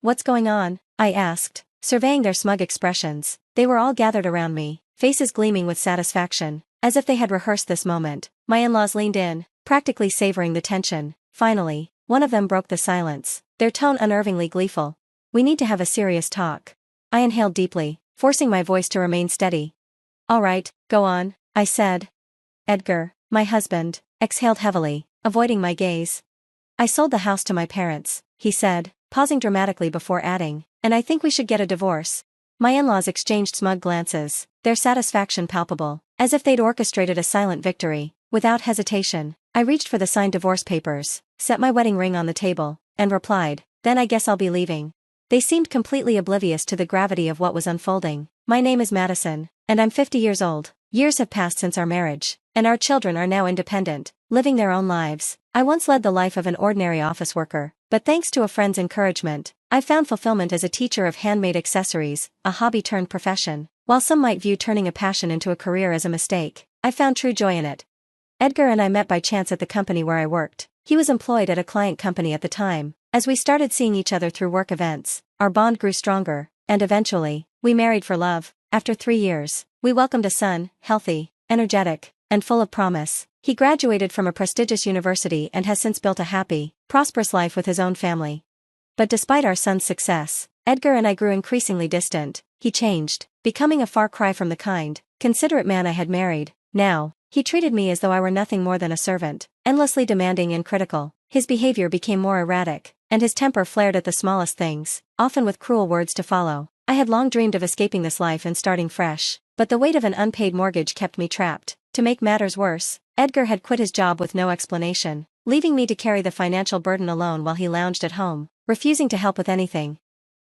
What's going on? I asked, surveying their smug expressions. They were all gathered around me, faces gleaming with satisfaction, as if they had rehearsed this moment. My in-laws leaned in, practically savoring the tension. Finally, one of them broke the silence, their tone unnervingly gleeful. We need to have a serious talk. I inhaled deeply, forcing my voice to remain steady. All right, go on, I said. Edgar, my husband, exhaled heavily, avoiding my gaze. I sold the house to my parents, he said, pausing dramatically before adding, and I think we should get a divorce. My in-laws exchanged smug glances, their satisfaction palpable, as if they'd orchestrated a silent victory. Without hesitation, I reached for the signed divorce papers, set my wedding ring on the table, and replied, then I guess I'll be leaving. They seemed completely oblivious to the gravity of what was unfolding. My name is Madison, and I'm 50 years old. Years have passed since our marriage, and our children are now independent, living their own lives. I once led the life of an ordinary office worker, but thanks to a friend's encouragement, I found fulfillment as a teacher of handmade accessories, a hobby turned profession. While some might view turning a passion into a career as a mistake, I found true joy in it. Edgar and I met by chance at the company where I worked. He was employed at a client company at the time. As we started seeing each other through work events, our bond grew stronger, and eventually, we married for love. After 3 years, we welcomed a son, healthy, energetic, and full of promise. He graduated from a prestigious university and has since built a happy, prosperous life with his own family. But despite our son's success, Edgar and I grew increasingly distant. He changed, becoming a far cry from the kind, considerate man I had married. Now, he treated me as though I were nothing more than a servant, endlessly demanding and critical. His behavior became more erratic, and his temper flared at the smallest things, often with cruel words to follow. I had long dreamed of escaping this life and starting fresh, but the weight of an unpaid mortgage kept me trapped. To make matters worse, Edgar had quit his job with no explanation, leaving me to carry the financial burden alone while he lounged at home, refusing to help with anything.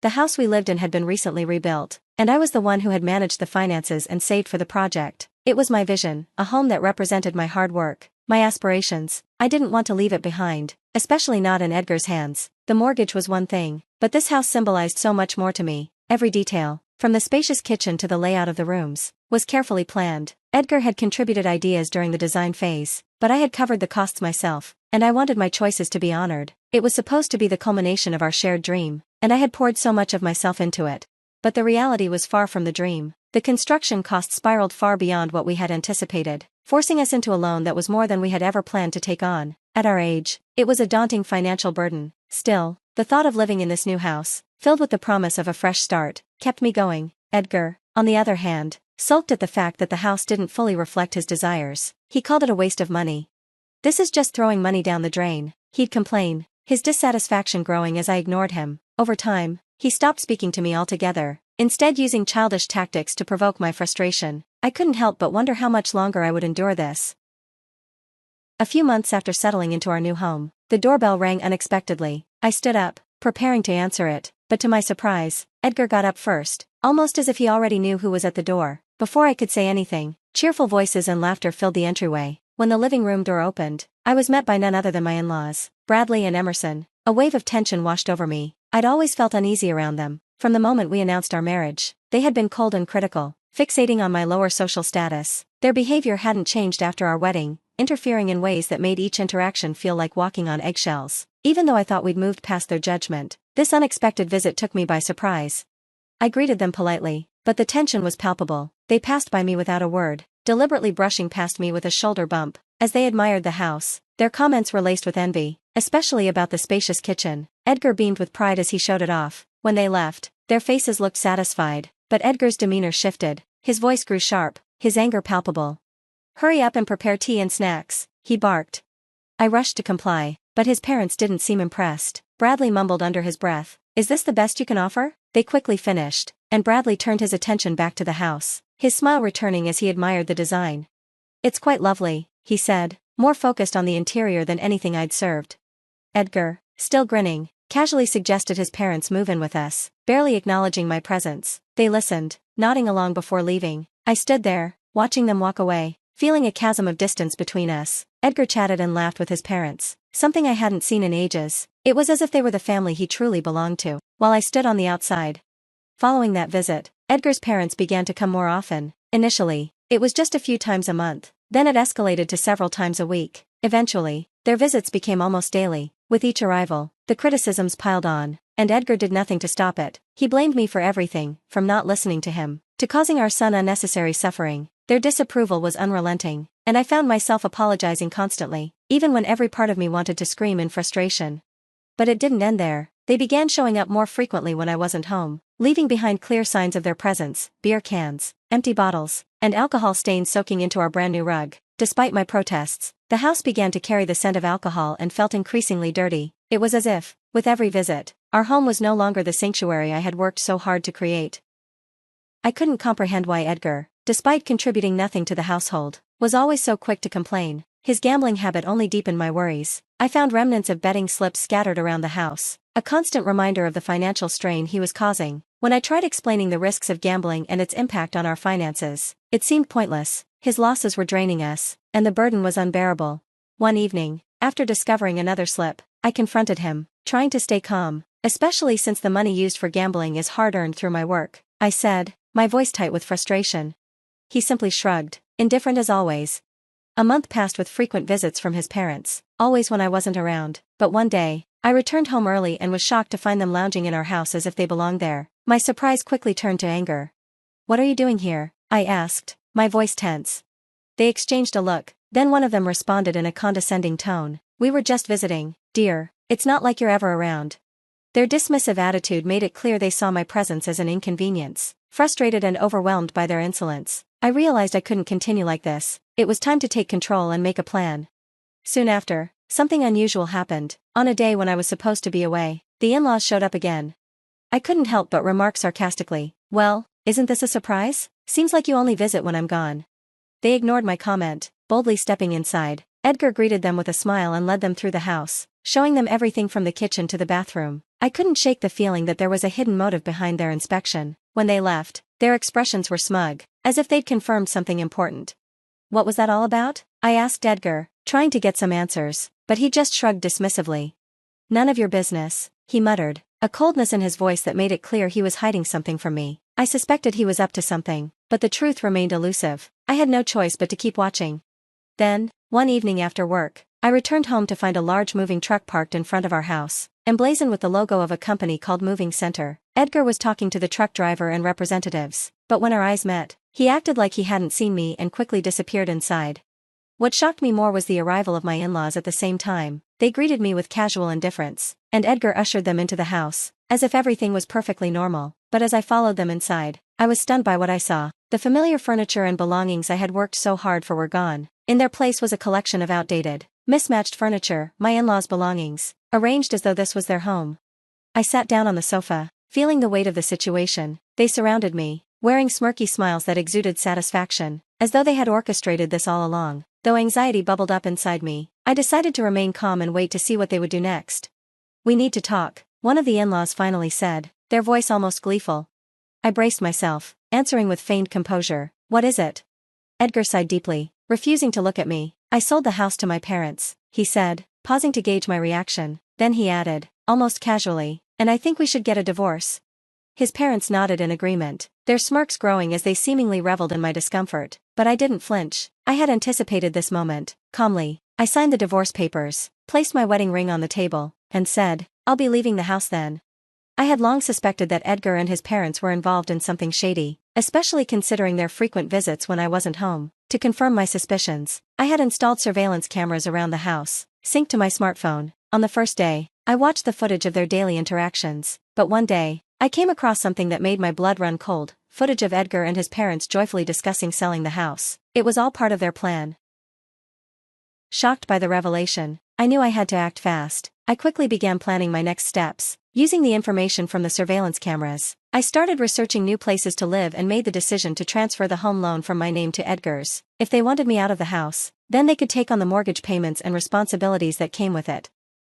The house we lived in had been recently rebuilt, and I was the one who had managed the finances and saved for the project. It was my vision, a home that represented my hard work, my aspirations. I didn't want to leave it behind, especially not in Edgar's hands. The mortgage was one thing, but this house symbolized so much more to me. Every detail, from the spacious kitchen to the layout of the rooms, was carefully planned. Edgar had contributed ideas during the design phase, but I had covered the costs myself, and I wanted my choices to be honored. It was supposed to be the culmination of our shared dream, and I had poured so much of myself into it. But the reality was far from the dream. The construction costs spiraled far beyond what we had anticipated, forcing us into a loan that was more than we had ever planned to take on. At our age, it was a daunting financial burden. Still, the thought of living in this new house, filled with the promise of a fresh start, kept me going. Edgar, on the other hand, sulked at the fact that the house didn't fully reflect his desires. He called it a waste of money. This is just throwing money down the drain, he'd complain, his dissatisfaction growing as I ignored him. Over time, he stopped speaking to me altogether, instead using childish tactics to provoke my frustration. I couldn't help but wonder how much longer I would endure this. A few months after settling into our new home, the doorbell rang unexpectedly. I stood up, preparing to answer it, but to my surprise, Edgar got up first, almost as if he already knew who was at the door. Before I could say anything, cheerful voices and laughter filled the entryway. When the living room door opened, I was met by none other than my in-laws, Bradley and Emerson. A wave of tension washed over me. I'd always felt uneasy around them. From the moment we announced our marriage, they had been cold and critical, fixating on my lower social status. Their behavior hadn't changed after our wedding, interfering in ways that made each interaction feel like walking on eggshells. Even though I thought we'd moved past their judgment, this unexpected visit took me by surprise. I greeted them politely, but the tension was palpable. They passed by me without a word, deliberately brushing past me with a shoulder bump. As they admired the house, their comments were laced with envy, especially about the spacious kitchen. Edgar beamed with pride as he showed it off. When they left, their faces looked satisfied, but Edgar's demeanor shifted. His voice grew sharp, his anger palpable. "Hurry up and prepare tea and snacks," he barked. I rushed to comply, but his parents didn't seem impressed. Bradley mumbled under his breath, "Is this the best you can offer?" They quickly finished, and Bradley turned his attention back to the house, his smile returning as he admired the design. "It's quite lovely," he said, more focused on the interior than anything I'd served. Edgar, still grinning, casually suggested his parents move in with us, barely acknowledging my presence. They listened, nodding along before leaving. I stood there, watching them walk away, feeling a chasm of distance between us. Edgar chatted and laughed with his parents, something I hadn't seen in ages. It was as if they were the family he truly belonged to, while I stood on the outside. Following that visit, Edgar's parents began to come more often. Initially, it was just a few times a month, then it escalated to several times a week. Eventually, their visits became almost daily. With each arrival, the criticisms piled on. and Edgar did nothing to stop it. He blamed me for everything, from not listening to him, to causing our son unnecessary suffering. Their disapproval was unrelenting, and I found myself apologizing constantly, even when every part of me wanted to scream in frustration. But it didn't end there. They began showing up more frequently when I wasn't home, leaving behind clear signs of their presence: beer cans, empty bottles, and alcohol stains soaking into our brand new rug. Despite my protests, the house began to carry the scent of alcohol and felt increasingly dirty. It was as if, with every visit, our home was no longer the sanctuary I had worked so hard to create. I couldn't comprehend why Edgar, despite contributing nothing to the household, was always so quick to complain. His gambling habit only deepened my worries. I found remnants of betting slips scattered around the house, a constant reminder of the financial strain he was causing. When I tried explaining the risks of gambling and its impact on our finances, it seemed pointless. His losses were draining us, and the burden was unbearable. One evening, after discovering another slip, I confronted him, trying to stay calm, especially since the money used for gambling is hard-earned through my work. I said, my voice tight with frustration. He simply shrugged, indifferent as always. A month passed with frequent visits from his parents, always when I wasn't around, but one day, I returned home early and was shocked to find them lounging in our house as if they belonged there. My surprise quickly turned to anger. "What are you doing here?" I asked, my voice tense. They exchanged a look, then one of them responded in a condescending tone, "We were just visiting, dear, it's not like you're ever around." Their dismissive attitude made it clear they saw my presence as an inconvenience. Frustrated and overwhelmed by their insolence, I realized I couldn't continue like this. It was time to take control and make a plan. Soon after, something unusual happened. On a day when I was supposed to be away, the in-laws showed up again. I couldn't help but remark sarcastically, "Well, isn't this a surprise? Seems like you only visit when I'm gone." They ignored my comment, boldly stepping inside. Edgar greeted them with a smile and led them through the house, showing them everything from the kitchen to the bathroom. I couldn't shake the feeling that there was a hidden motive behind their inspection. When they left, their expressions were smug, as if they'd confirmed something important. "What was that all about?" I asked Edgar, trying to get some answers, but he just shrugged dismissively. "None of your business," he muttered, a coldness in his voice that made it clear he was hiding something from me. I suspected he was up to something, but the truth remained elusive. I had no choice but to keep watching. Then, one evening after work, I returned home to find a large moving truck parked in front of our house, emblazoned with the logo of a company called Moving Center. Edgar was talking to the truck driver and representatives, but when our eyes met, he acted like he hadn't seen me and quickly disappeared inside. What shocked me more was the arrival of my in-laws at the same time. They greeted me with casual indifference, and Edgar ushered them into the house, as if everything was perfectly normal. But as I followed them inside, I was stunned by what I saw. The familiar furniture and belongings I had worked so hard for were gone. In their place was a collection of outdated, mismatched furniture, my in-laws' belongings, arranged as though this was their home. I sat down on the sofa, feeling the weight of the situation. They surrounded me, wearing smirky smiles that exuded satisfaction, as though they had orchestrated this all along. Though anxiety bubbled up inside me, I decided to remain calm and wait to see what they would do next. "We need to talk," one of the in-laws finally said, their voice almost gleeful. I braced myself, answering with feigned composure, "What is it?" Edgar sighed deeply, refusing to look at me. "I sold the house to my parents," he said, pausing to gauge my reaction. Then he added, almost casually, "and I think we should get a divorce." His parents nodded in agreement, their smirks growing as they seemingly reveled in my discomfort, but I didn't flinch. I had anticipated this moment. Calmly, I signed the divorce papers, placed my wedding ring on the table, and said, "I'll be leaving the house then." I had long suspected that Edgar and his parents were involved in something shady, especially considering their frequent visits when I wasn't home. To confirm my suspicions, I had installed surveillance cameras around the house, synced to my smartphone. On the first day, I watched the footage of their daily interactions, but one day, I came across something that made my blood run cold: footage of Edgar and his parents joyfully discussing selling the house. It was all part of their plan. Shocked by the revelation, I knew I had to act fast. I quickly began planning my next steps. Using the information from the surveillance cameras, I started researching new places to live and made the decision to transfer the home loan from my name to Edgar's. If they wanted me out of the house, then they could take on the mortgage payments and responsibilities that came with it.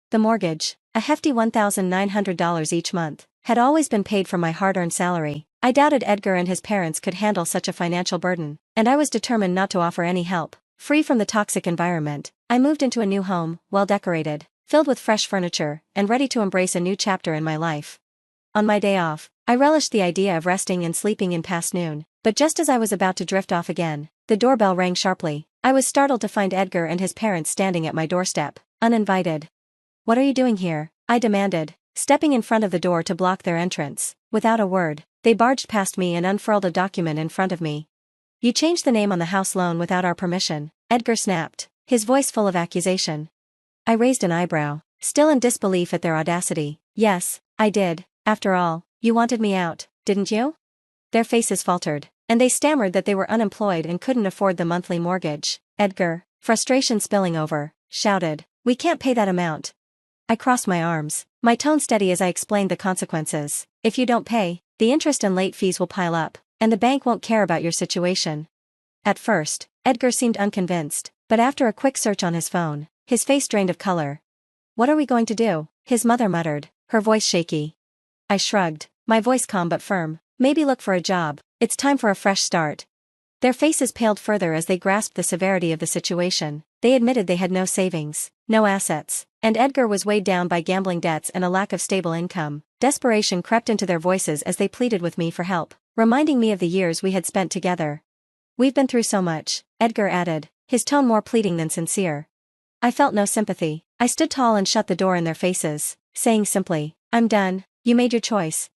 The mortgage, a hefty $1,900 each month, had always been paid from my hard-earned salary. I doubted Edgar and his parents could handle such a financial burden, and I was determined not to offer any help. Free from the toxic environment, I moved into a new home, well-decorated, filled with fresh furniture, and ready to embrace a new chapter in my life. On my day off, I relished the idea of resting and sleeping in past noon, but just as I was about to drift off again, the doorbell rang sharply. I was startled to find Edgar and his parents standing at my doorstep, uninvited. "What are you doing here?" I demanded, stepping in front of the door to block their entrance. Without a word, they barged past me and unfurled a document in front of me. "You changed the name on the house loan without our permission," Edgar snapped, his voice full of accusation. I raised an eyebrow, still in disbelief at their audacity. "Yes, I did. After all, you wanted me out, didn't you?" Their faces faltered, and they stammered that they were unemployed and couldn't afford the monthly mortgage. Edgar, frustration spilling over, shouted, "We can't pay that amount." I crossed my arms, my tone steady as I explained the consequences. "If you don't pay, the interest and late fees will pile up, and the bank won't care about your situation." At first, Edgar seemed unconvinced, but after a quick search on his phone, his face drained of color. "What are we going to do?" his mother muttered, her voice shaky. I shrugged, my voice calm but firm. "Maybe look for a job. It's time for a fresh start." Their faces paled further as they grasped the severity of the situation. They admitted they had no savings, no assets, and Edgar was weighed down by gambling debts and a lack of stable income. Desperation crept into their voices as they pleaded with me for help, reminding me of the years we had spent together. "We've been through so much," Edgar added, his tone more pleading than sincere. I felt no sympathy. I stood tall and shut the door in their faces, saying simply, "I'm done. You made your choice."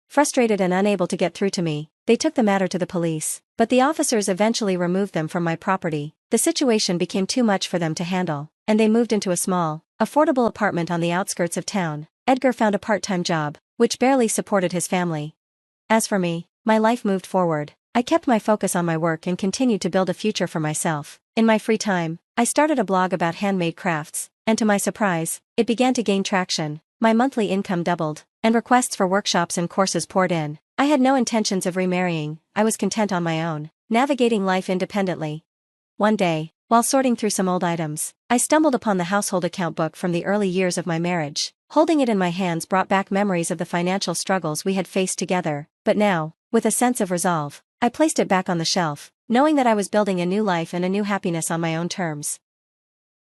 Frustrated and unable to get through to me, they took the matter to the police, but the officers eventually removed them from my property. The situation became too much for them to handle, and they moved into a small, affordable apartment on the outskirts of town. Edgar found a part-time job, which barely supported his family. As for me, my life moved forward. I kept my focus on my work and continued to build a future for myself. In my free time, I started a blog about handmade crafts, and to my surprise, it began to gain traction. My monthly income doubled, and requests for workshops and courses poured in. I had no intentions of remarrying. I was content on my own, navigating life independently. One day, while sorting through some old items, I stumbled upon the household account book from the early years of my marriage. Holding it in my hands brought back memories of the financial struggles we had faced together, but now, with a sense of resolve, I placed it back on the shelf, knowing that I was building a new life and a new happiness on my own terms.